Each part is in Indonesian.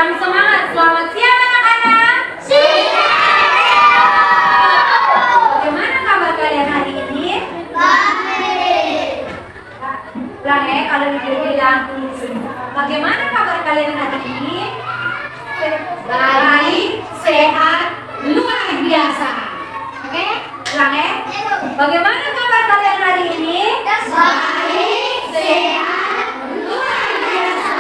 kurang semangat. Selamat siang anak-anak. Bagaimana kabar kalian hari ini? Baik. Bilang kalau dibilang bagaimana kabar kalian hari ini? Baik, sehat, luar biasa. Oke? Bilang bagaimana kabar kalian hari ini? Baik, sehat, luar biasa.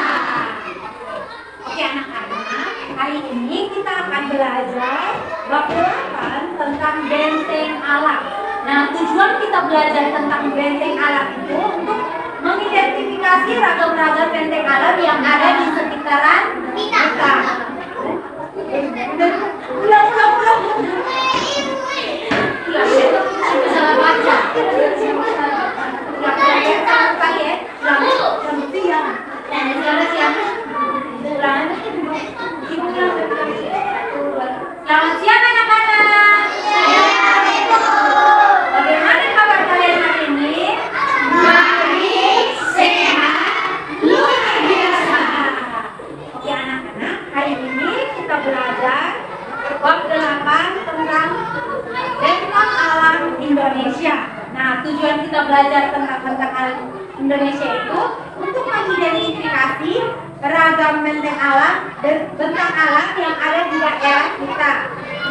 Oke anak-anak, hari ini kita akan belajar bab 8 tentang benteng alam. Nah, tujuan kita belajar tentang benteng alam itu untuk mengidentifikasi ragam-ragam benteng alam yang ada di sekitaran kita. Ulang. Salah baca. Selamat siang anak-anak. Bagaimana kabar kalian hari ini? Baik, sehat, luar biasa. Oke anak-anak, hari ini kita belajar bab 8 tentang benteng alam Indonesia. Nah, tujuan kita belajar tentang benteng alam Indonesia itu untuk mengidentifikasi beragam benteng alam dan bentang alam yang ada di daerah kita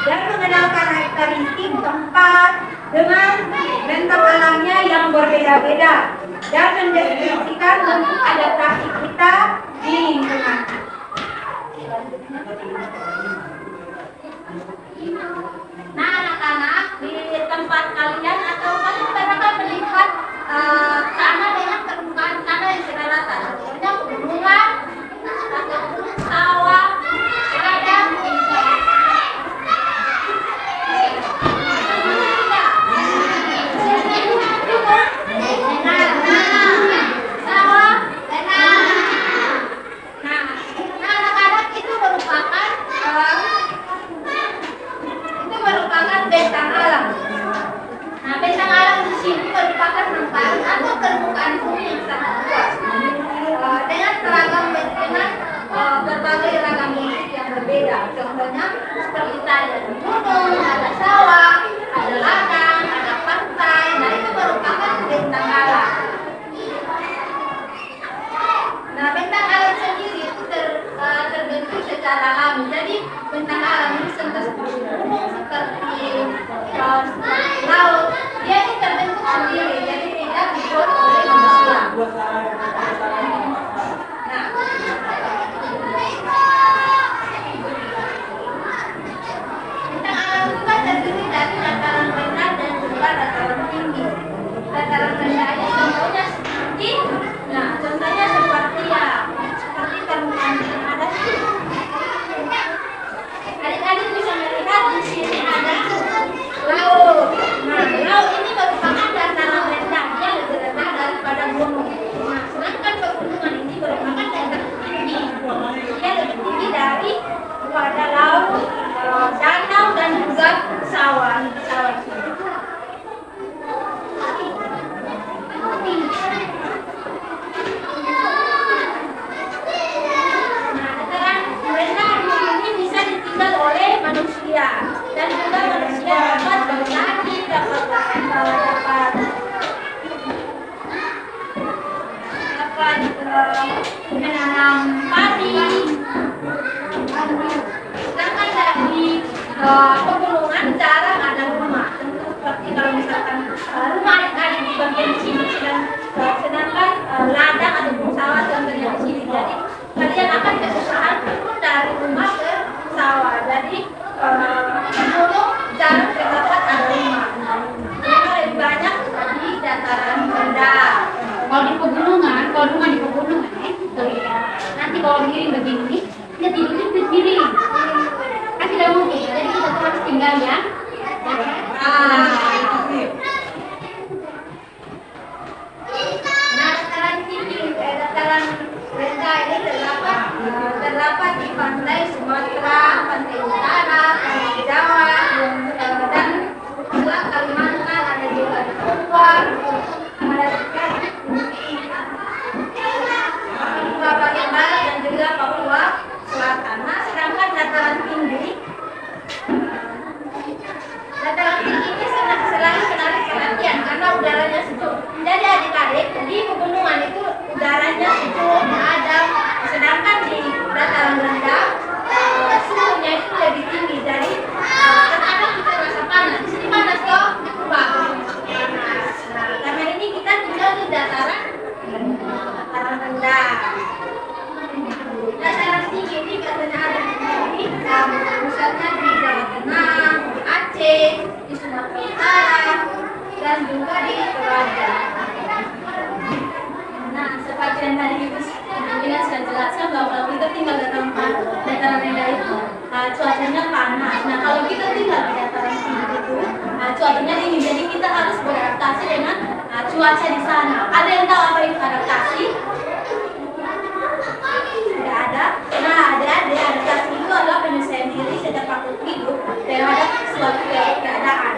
dan mengenal karakteristik tempat dengan bentang alamnya yang berbeda-beda dan mendeskripsikan bentuk adaptasi kita di lingkungan. Nah anak-anak, di tempat kalian atau kalian pernah melihat tanah dengan permukaan tanah yang serata, contohnya pegunungan, sawah, ladang, anak-anak itu merupakan bentang alam. Nah, bentang alam di sini merupakan hamparan atau permukaan bumi yang sangat luas dengan berbagai ragam bentuk yang berbeda. Contohnya seperti ada gunung, ada sawah, ada ladang, ada pantai. Nah, itu merupakan bentang alam. Nah, bentang alam sendiri itu terbentuk secara alami. Jadi, bentang alam ini seperti gunung, seperti laut, dia ini terbentuk sendiri. Jadi, tidak dibuat oleh manusia. Nah, bentang alam itu kan terdiri dari dataran rendah dan juga dataran tinggi. Dataran rendah ini contohnya seperti permukaan yang ada. Adik-adik bisa melihat di sini ada laut. Nah, laut ini merupakan dataran rendah, dia lebih rendah daripada gunung. Nah, sedangkan pegunungan ini merupakan dataran tinggi, dia lebih tinggi dari pada laut, danau dan juga sawah. Manusia dan juga manusia dapat bertani, dapat menanam padi. Sedangkan dari pegunungan jarang ada rumah. Tentu seperti kalau misalkan rumah yang ada di bagian sini sedangkan ladang ataupun sawah contohnya di sini. Jadi kalian akan kesusahan turun dari rumah ke sawah. Jadi gunung jarang terdapat ada rumah. Mereka lebih banyak di dataran rendah. Kalau di pegunungan, kalau rumah di pegunungan nanti kalau miring begini, kita tidurnya miring. Kan tidak mungkin, jadi kita harus tinggal ya. Dataran tinggi, dataran rendah ini terdapat di pantai Sumatera, pantai Utara, pantai Jawa, dan juga Kalimantan, ada juga di Papua, ada juga di bagian barat dan juga Papua Selatan. di Sumatera Utara, dan juga di Toraja. Nah, seperti yang tadi Ibu sudah jelaskan bahwa kalau kita tinggal di tempat dataran rendah itu cuacanya panas. Nah, kalau kita tinggal di dataran tinggi itu cuacanya dingin. Jadi kita harus beradaptasi dengan cuaca di sana. Ada yang tahu apa itu adaptasi? Tidak ada. Nah, adaptasi itu adalah penyesuaian diri setiap makhluk hidup terhadap suatu keadaan.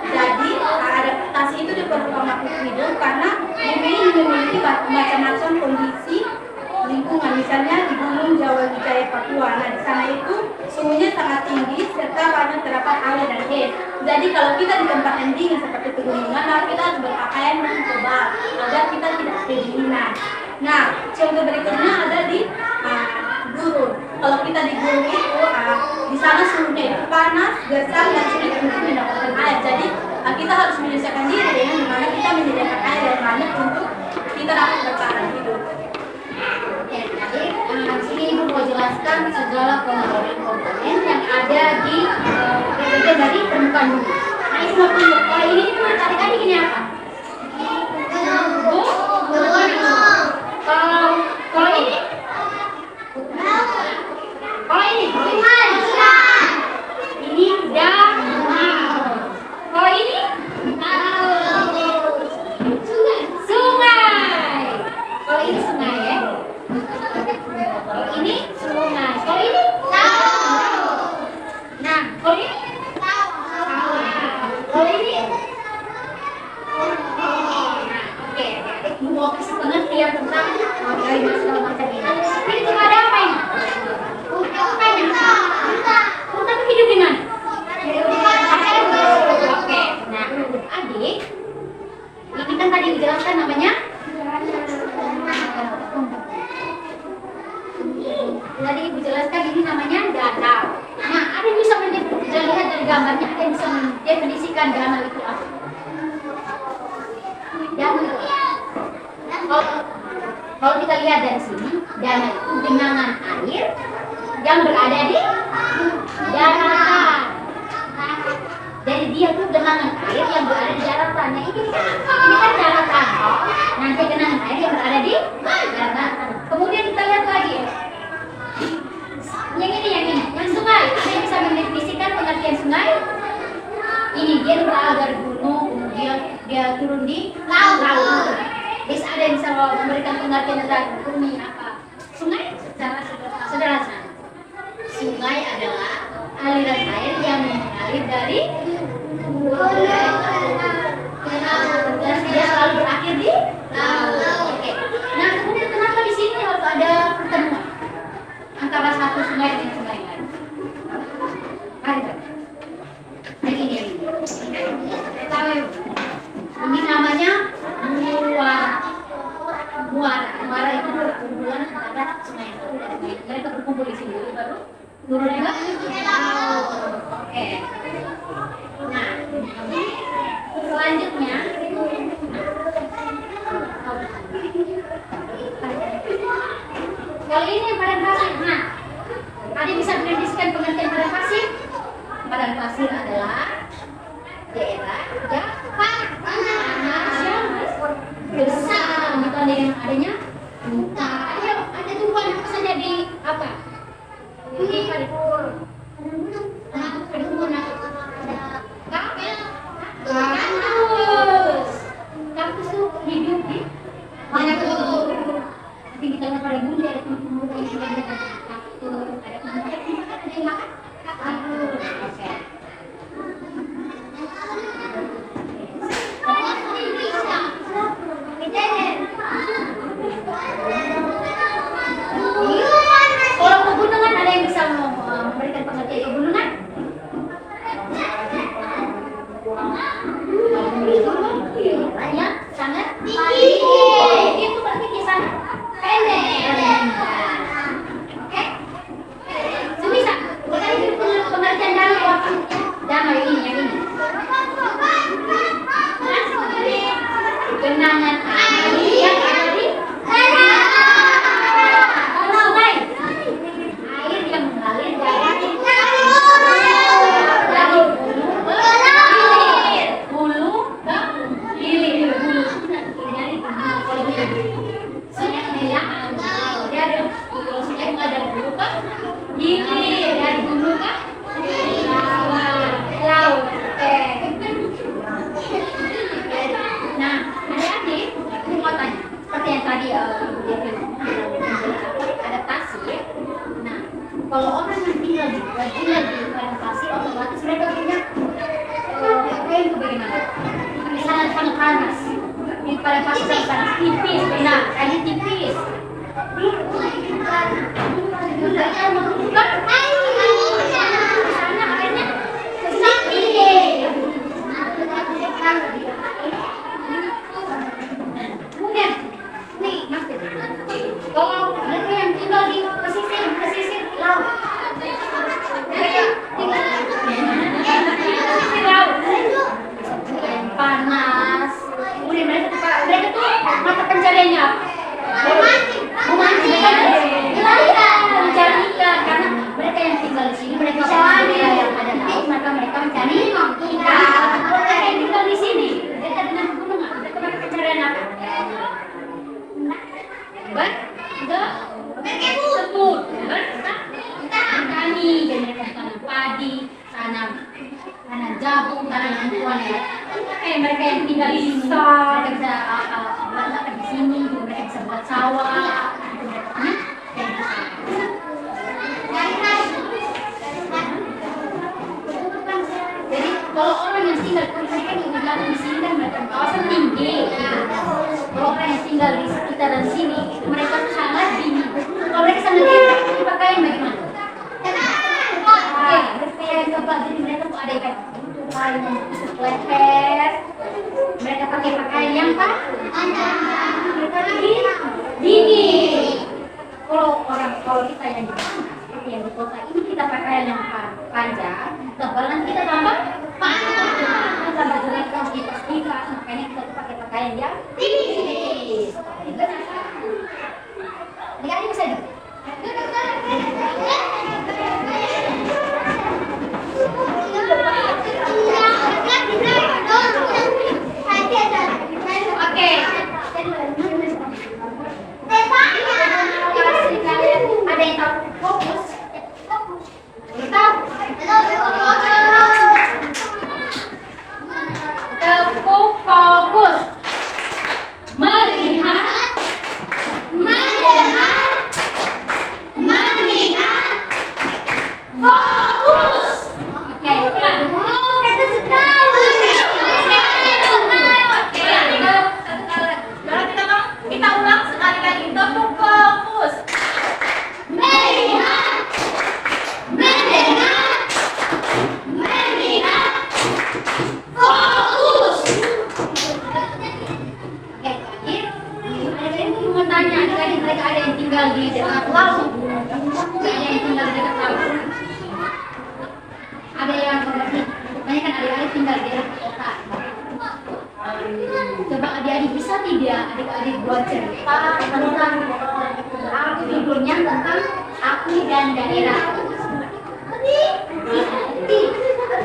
Jadi, adaptasi itu diperlukan makhluk hidup karena bumi ini memiliki macam-macam kondisi lingkungan. Misalnya di Gunung Jawa Wijaya Papua. Nah, di sana itu suhunya sangat tinggi serta banyak terdapat air dan es. Jadi kalau kita di tempat yang dingin seperti pegunungan, maka kita harus berpakaian yang tebal agar kita tidak kedinginan. Nah, contoh berikutnya ada di gurun. Kalau kita di gurun itu di sana suhunya itu panas, gersang dan sulit untuk mendapatkan air. Jadi kita harus menyesuaikan diri dengan dimana kita menyediakan air yang banyak untuk kita dapat bertahan hidup. Jadi sini Ibu mau jelaskan segala komponen yang ada di berbagai dari permukaan bumi. Nah, Ibu mau tunjuk kalau ini tadi gini apa? Kalau ini? Kalau ini? Ini danau. Kalau ini? Sungai. Kalau ini sungai ya. Kalau ini sungai. Kalau ini? Nah, kalau ini? Kalau ini? Oke, Ibu mau kasih pengertian tentang dari masalah macam ini. Ini cuma ada apa ini? Hutan itu hidup di mana? Oke, nah adik, ini kan tadi dijelaskan namanya. Tadi Ibu jelaskan ini namanya danau. Nah, ada yang bisa melihat dari gambarnya, ada yang bisa mendefinisikan danau itu apa? Danau itu. Kalau kita lihat dari sini, danau itu genangan air yang berada di daratan. Jadi dia tuh genangan air yang berada di daratannya. Ini kan daratan. Nanti genangan air yang berada di daratan. Kemudian kita lihat lagi. Yang sungai. Ada yang bisa mendefinisikan pengertian sungai? Ini dia berawal dari gunung, kemudian dia turun di laut. Bisa ada yang bisa memberikan pengertian tentang bumi apa? Sungai secara sederhana. Sungai adalah aliran air yang mengalir dari dan dia selalu berakhir di laut. Oke. Nah, kemudian kenapa di sini harus ada pertemuan antara satu sungai dengan sungai lain? Ada. Ini. Ini namanya muara itu berhubungan antara sungai satu dan sungai lain. Mereka berkumpul di sini baru turun juga. Oke. Nah, selanjutnya kali ini padang pasir. Nah, ada bisa mendefinisikan pengertian padang pasir? Padang pasir adalah daerah yang panas yang besar, bukan dengan adanya hutan. Ada tumbuhan apa saja di apa? Di Kalipur. Kaktus tuh hidup di mana tuh? Nanti kita lihat pada bumi ada tumbuhan yang sudah apa? Gili. Dari gunung kan? Laut. Oke. Nah, adik-adik, aku mau tanya. Seperti yang tadi adaptasi. Nah, kalau orang yang tinggal di adaptasi, otomatis mereka punya bagaimana? Sangat panas. Di pada fase panas tipis, benar, kayaknya tipis. Sana akhirnya sakit. Kemudian, nih, kalau mereka yang tinggal di pesisir laut, mereka tinggal di pesisir laut, panas. Kemudian mereka tuh mata pencariannya memancing kan? Mencari ikan karena mereka yang tinggal di sini mereka mencari yang ada laut maka mereka mencari ikan. Mereka yang tinggal di sini mereka dengan pegunungan mereka mata pencarian apa? Semut, bertani, dan mereka tanam padi, tanam jagung, tanam tumbuhan ya. Kayak mereka yang tinggal di sini, mereka bisa bertahan di sini, mereka bisa buat sawah. Jadi kalau orang yang tinggal di sini kan mereka kawasan tinggi. Kalau orang yang tinggal di sekitaran sini, mereka sangat dingin. Kalau mereka sangat dingin, pakaian bagaimana? Pakaian kebal, jadi mereka tuh ada kayak kain untuk leher. Mereka pakai pakaian yang mereka dingin. Kalau kita yang di kota ini kita pakaian yang panjang, tebalan kita tambah panas, tambah jelek kita, makanya kita tuh pakai pakaian yang tipis. Adik-adik bisa juga. Oke. Ada yang tahu fokus? Tahu? Tepuk fokus. Melihat. Fokus. Oke, pelan. Kita ulang sekali lagi. Tepuk fokus. Melihat. Fokus. Oke, terakhir. Ada mau tanya, mereka ada yang tinggal di dekat laut. Ada yang tinggal di dekat laut. Ada yang banyak kan adik-adik tinggal di daerah kota. Coba adik-adik bisa tidak adik-adik buat cerita tentang judulnya tentang aku dan daerah.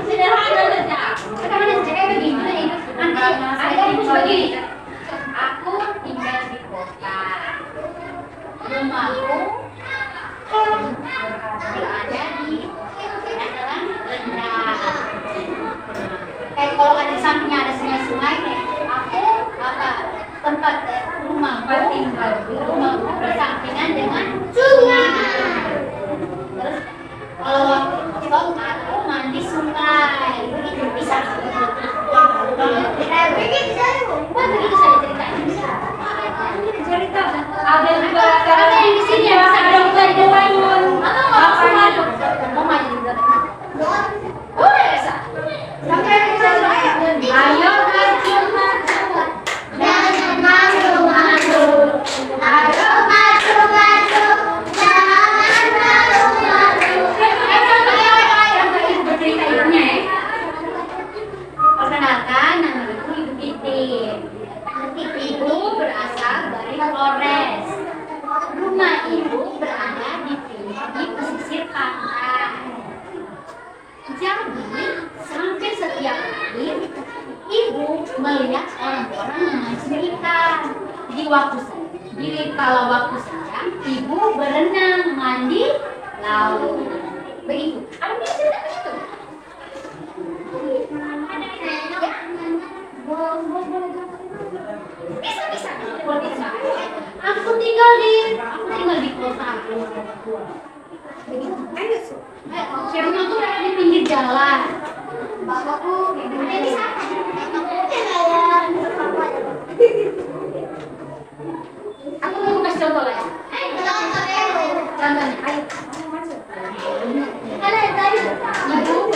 Sederhana saja. Sederhana saja kayak begini. Nanti adik-adik bisa begini. Aku tinggal di kota. Rumahku berada di dataran rendah. Kayak kalau ada di sampingnya ada sungai, aku tempat rumahku tinggal di rumahku bersampingan dengan sungai. Terus kalau waktu kosong aku mandi sungai, begitu bisa. Begitu saja ceritanya. Cerita ada juga ada yang di sini ya bisa dokter bangun atau mau maju boleh bisa sampai bisa ayo maju jangan malu-malu ayo maju jangan malu-malu bercerita ibunya ya. Perkenalkan nama ibu Titin. Ibu berasal dari Flores. Rumah ibu berada di pesisir pantai. Jadi, hampir setiap hari ibu melihat orang-orang memancing ikan. Di kala waktu siang, ibu berenang mandi laut. Begitu. Ada bisa tidak begitu? Bisa. Aku tinggal di kota. Begitu. Sherna tuh ada di pinggir jalan. Bapakku ada di sana. Aku mau kasih contoh lah ya. Contohnya, ayo. Ibu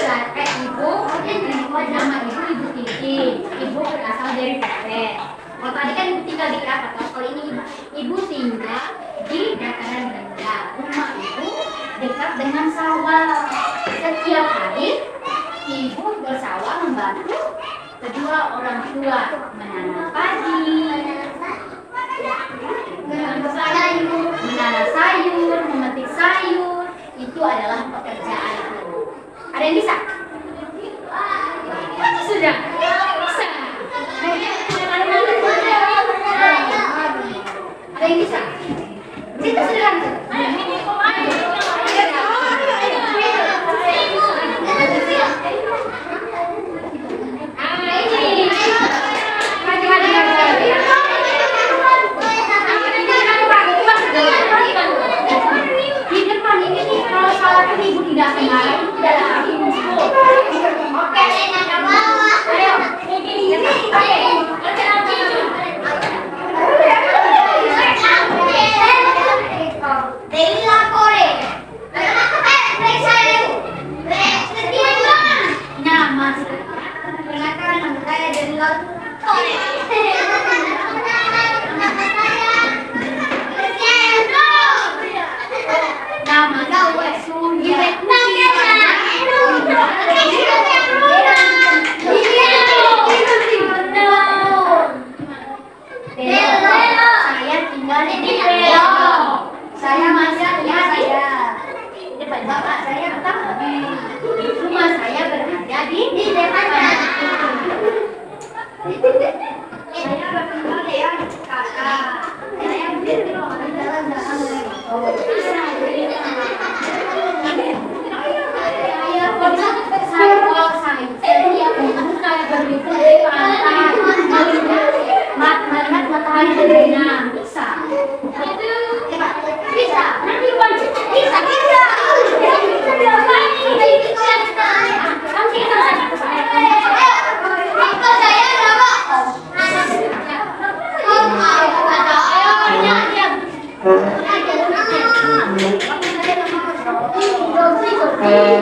nama ibu Titi. Ibu berasal dari Pepet. Kalau tadi kan ibu tinggal di Krakatau, kalau ini ibu tinggal di dataran rendah. Rumah ibu dekat dengan sawah. Setiap hari ibu bersawah membantu kedua orang tua menanam padi, menanam sayur, memetik sayur. Itu adalah pekerjaan ibu. Ada yang bisa? Itu sudah bisa. Ada yang bisa? Itu sudah. Di depan ini nih, kalau salah pun ibu tidak kemarin, itu tidak ada ibu. Oke, ayo. Nama saya dari laut. Nama gue Surya. Saya tinggal di Belo. Saya masih ya saya. Depan bapak saya pertama. Rumah saya berada di depan. Saya bertinggal ya kakak. Saya berdiri di jalan-jalan. Setiap minggu saya berlibur di pantai melihat matahari terbenam. Bisa. Bisa. Nanti wajib bisa. Oke.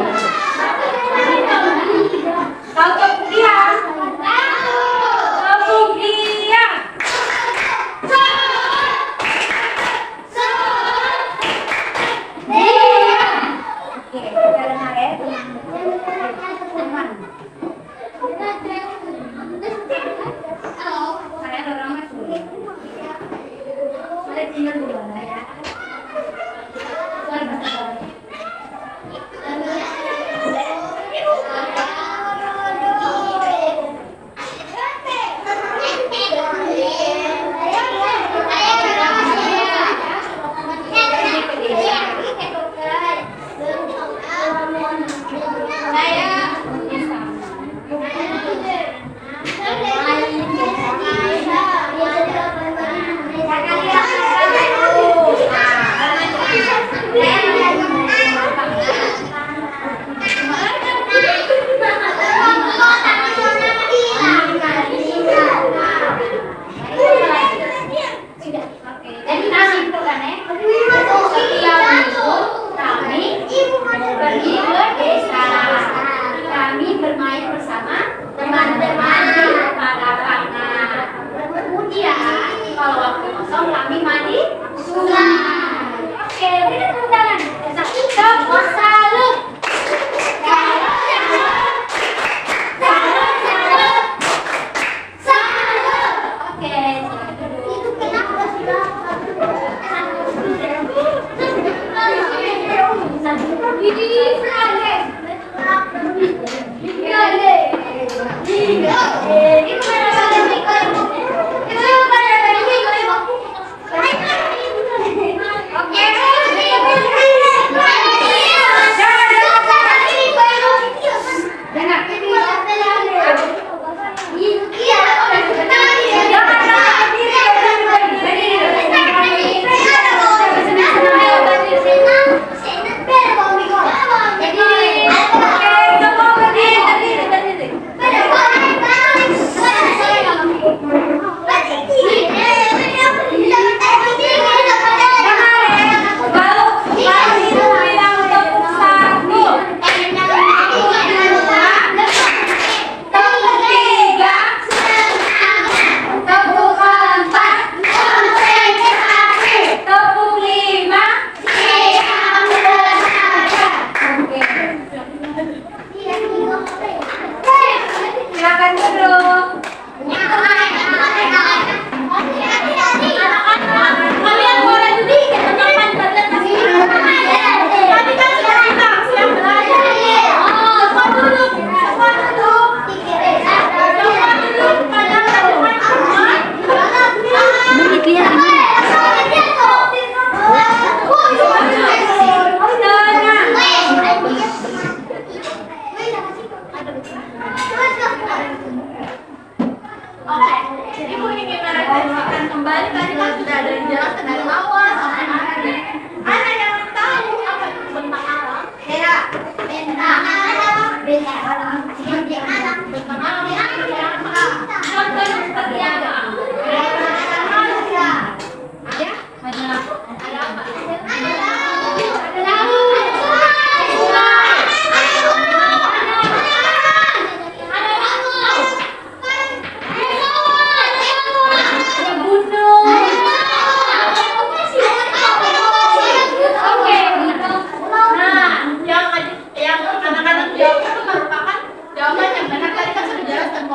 Contohnya seperti apa? Ya, ada apa? Ada laut. Ada gunung. Oke, nah, yang anak-anak jawab itu merupakan jawaban yang benar. Tadi kan sudah jelaskan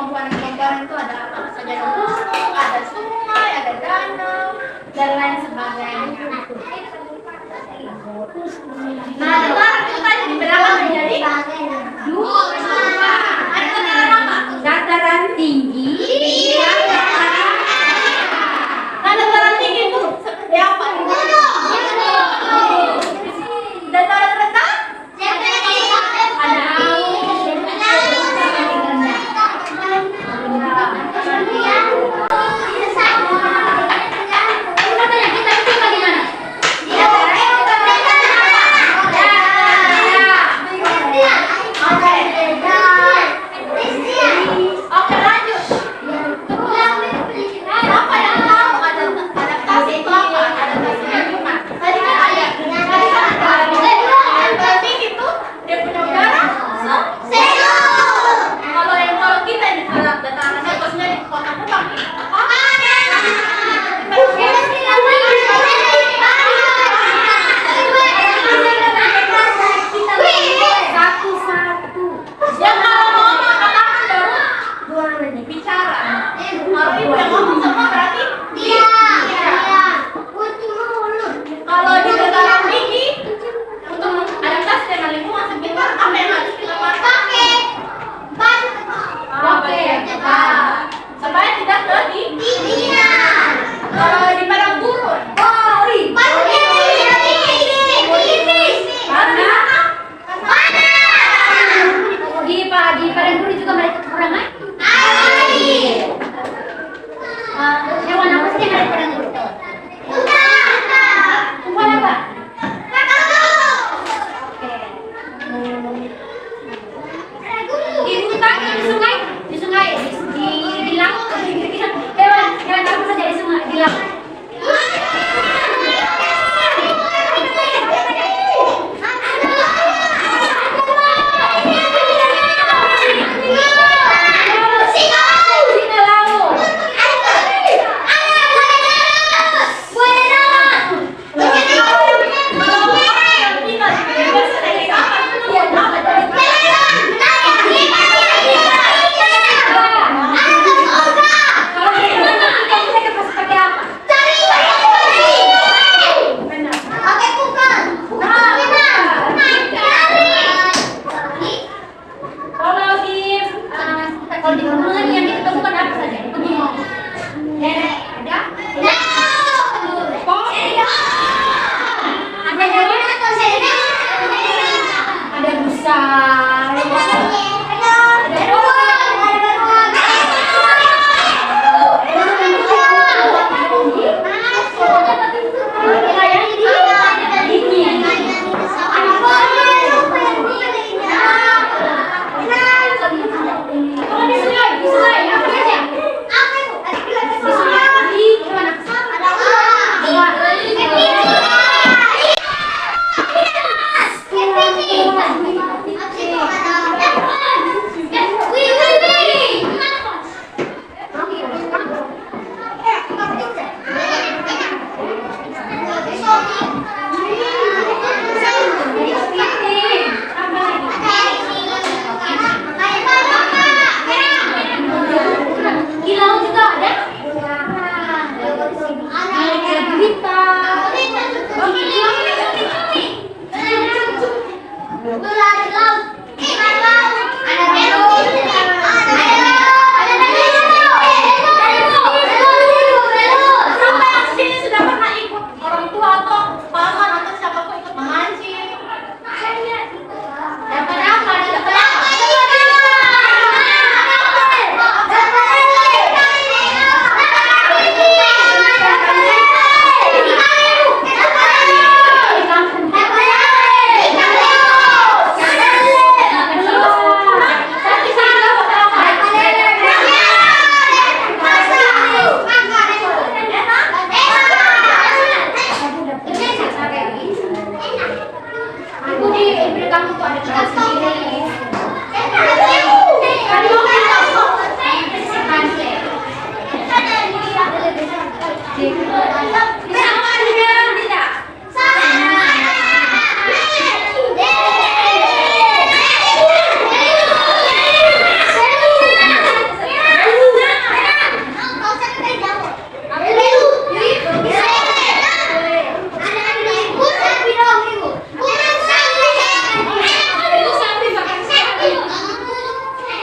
kamu tuh ada peran sendiri.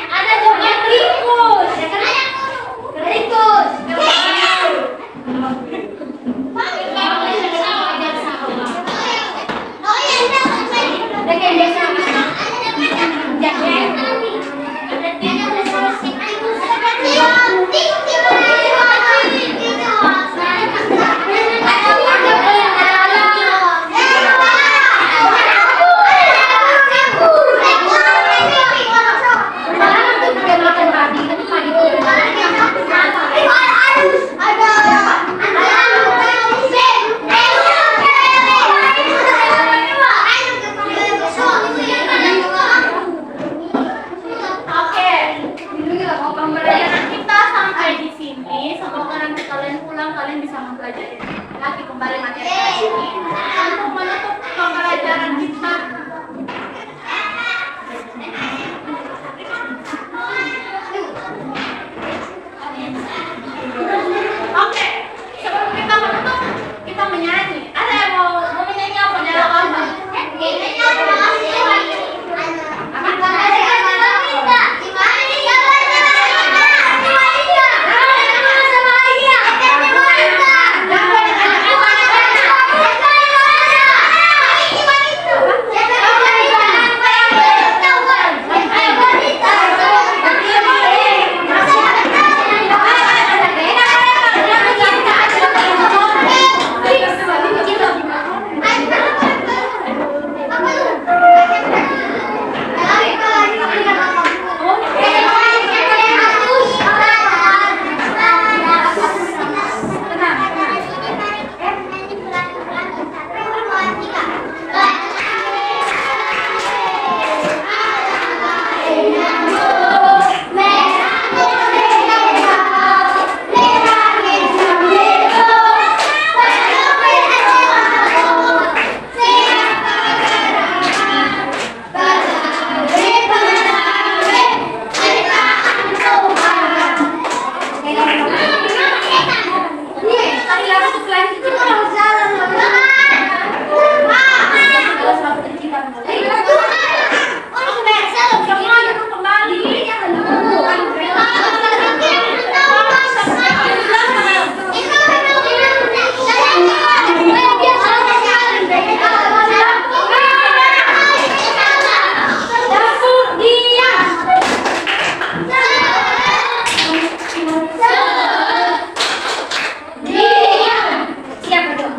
Ada juga tikus, ya kan? Tikus. Oke, pembelajaran kita sampai di sini. Semoga nanti kalian pulang kalian bisa mempelajari lagi kembali materi ini. Untuk menutup pembelajaran kita, oke, sebelum kita menutup, kita menyanyi. Ada yang mau menyanyi apa? Jangan apa? Siapa dong?